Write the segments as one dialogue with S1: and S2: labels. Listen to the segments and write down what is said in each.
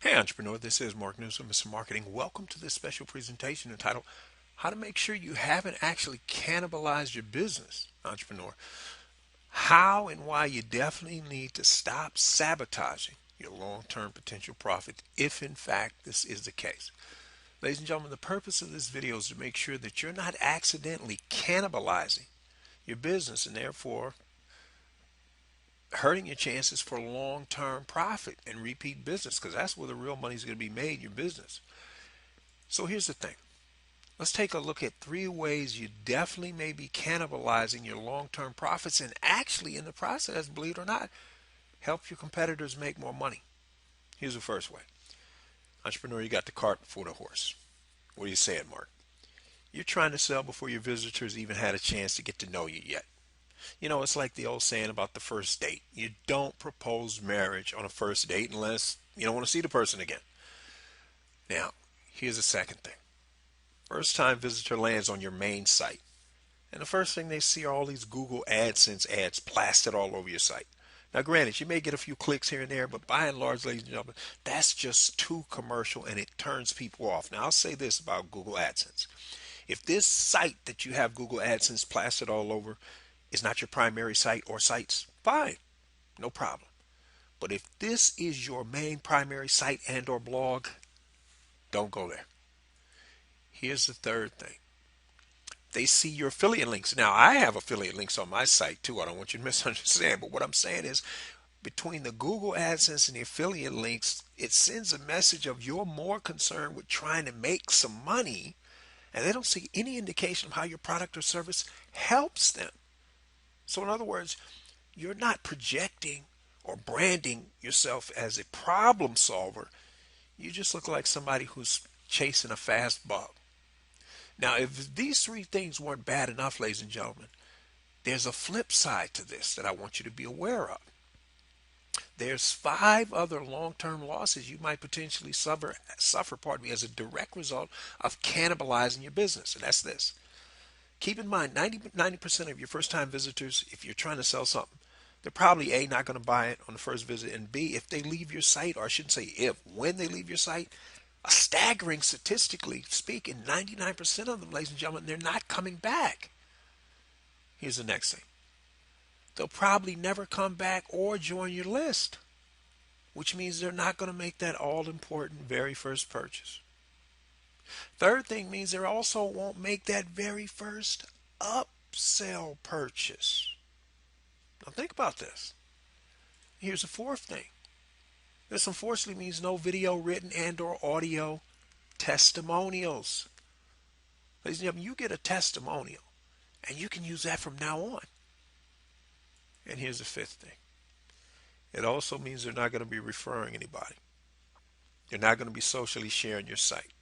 S1: Hey entrepreneur, this is Mark News with Mr. Marketing. Welcome to this special presentation entitled How to Make Sure You Haven't Actually Cannibalized Your Business, Entrepreneur. How and why you definitely need to stop sabotaging your long-term potential profit if in fact this is the case. Ladies and gentlemen, the purpose of this video is to make sure that you're not accidentally cannibalizing your business and therefore hurting your chances for long-term profit and repeat business, because that's where the real money is going to be made in your business. So here's the thing. Let's take a look at 3 ways you definitely may be cannibalizing your long-term profits and actually in the process, believe it or not, help your competitors make more money. Here's the first way. Entrepreneur, you got the cart before the horse. What are you saying, Mark? You're trying to sell before your visitors even had a chance to get to know you yet. You know, it's like the old saying about the first date. You don't propose marriage on a first date unless you don't want to see the person again. Now, here's the second thing. First time visitor lands on your main site, and the first thing they see are all these Google AdSense ads plastered all over your site. Now, granted, you may get a few clicks here and there, but by and large, ladies and gentlemen, that's just too commercial and it turns people off. Now, I'll say this about Google AdSense. If this site that you have Google AdSense plastered all over is not your primary site or sites, fine, no problem. But if this is your main primary site and or blog, don't go there. Here's the third thing. They see your affiliate links. Now, I have affiliate links on my site too. I don't want you to misunderstand. But what I'm saying is, between the Google AdSense and the affiliate links, it sends a message of you're more concerned with trying to make some money, and they don't see any indication of how your product or service helps them. So, in other words, you're not projecting or branding yourself as a problem solver. You just look like somebody who's chasing a fast buck. Now, if these 3 things weren't bad enough, ladies and gentlemen, there's a flip side to this that I want you to be aware of. There's 5 other long-term losses you might potentially suffer, as a direct result of cannibalizing your business. And that's this. Keep in mind, 90% of your first-time visitors, if you're trying to sell something, they're probably A, not going to buy it on the first visit, and B, if they leave your site, or I shouldn't say if, when they leave your site, a staggering, statistically speaking, 99% of them, ladies and gentlemen, they're not coming back. Here's the next thing. They'll probably never come back or join your list, which means they're not going to make that all-important very first purchase. Third thing means they also won't make that very first upsell purchase. Now think about this. Here's the fourth thing. This unfortunately means no video, written, and or audio testimonials. Ladies and gentlemen, you get a testimonial, and you can use that from now on. And here's the fifth thing. It also means they're not going to be referring anybody. They're not going to be socially sharing your site.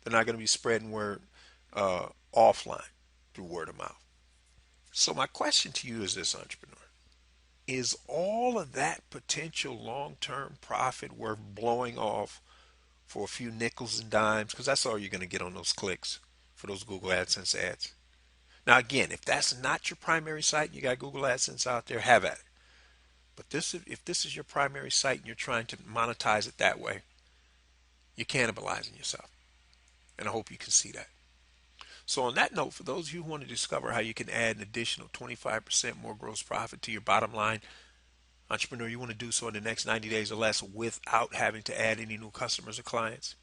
S1: They're not going to be spreading word offline through word of mouth. So my question to you is this, entrepreneur. Is all of that potential long-term profit worth blowing off for a few nickels and dimes? Because that's all you're going to get on those clicks for those Google AdSense ads. Now, again, if that's not your primary site and you got Google AdSense out there, have at it. But if this is your primary site and you're trying to monetize it that way, you're cannibalizing yourself. And I hope you can see that. So on that note, for those of you who want to discover how you can add an additional 25% more gross profit to your bottom line, entrepreneur, you want to do so in the next 90 days or less without having to add any new customers or clients,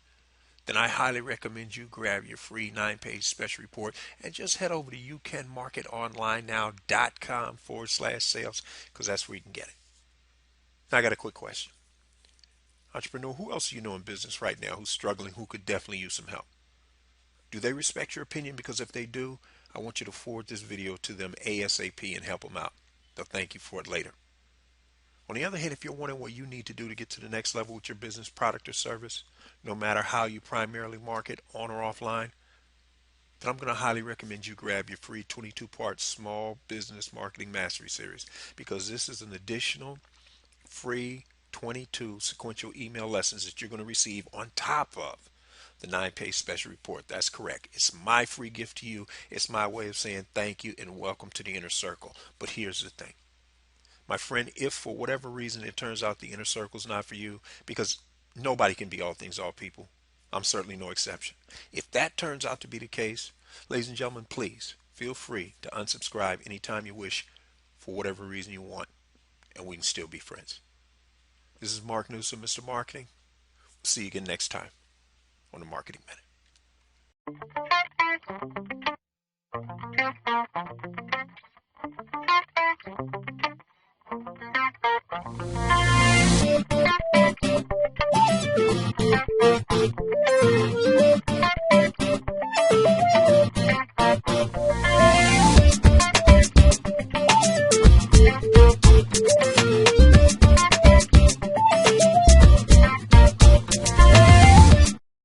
S1: then I highly recommend you grab your free 9-page special report and just head over to youcanmarketonlinenow.com/sales, because that's where you can get it. Now I got a quick question. Entrepreneur, who else do you know in business right now who's struggling, who could definitely use some help? Do they respect your opinion? Because if they do, I want you to forward this video to them ASAP and help them out. They'll thank you for it later. On the other hand, if you're wondering what you need to do to get to the next level with your business, product, or service, no matter how you primarily market, on or offline, then I'm going to highly recommend you grab your free 22-part Small Business Marketing Mastery Series, because this is an additional free 22 sequential email lessons that you're going to receive on top of the 9-page special report. That's correct. It's my free gift to you. It's my way of saying thank you and welcome to the inner circle. But here's the thing. My friend, if for whatever reason it turns out the inner circle is not for you, because Nobody can be all things to all people. I'm certainly no exception. If that turns out to be the case, ladies and gentlemen, please feel free to unsubscribe anytime you wish for whatever reason you want, and we can still be friends. This is Mark Newsom, Mr. Marketing. See you again next time on the Marketing Minute.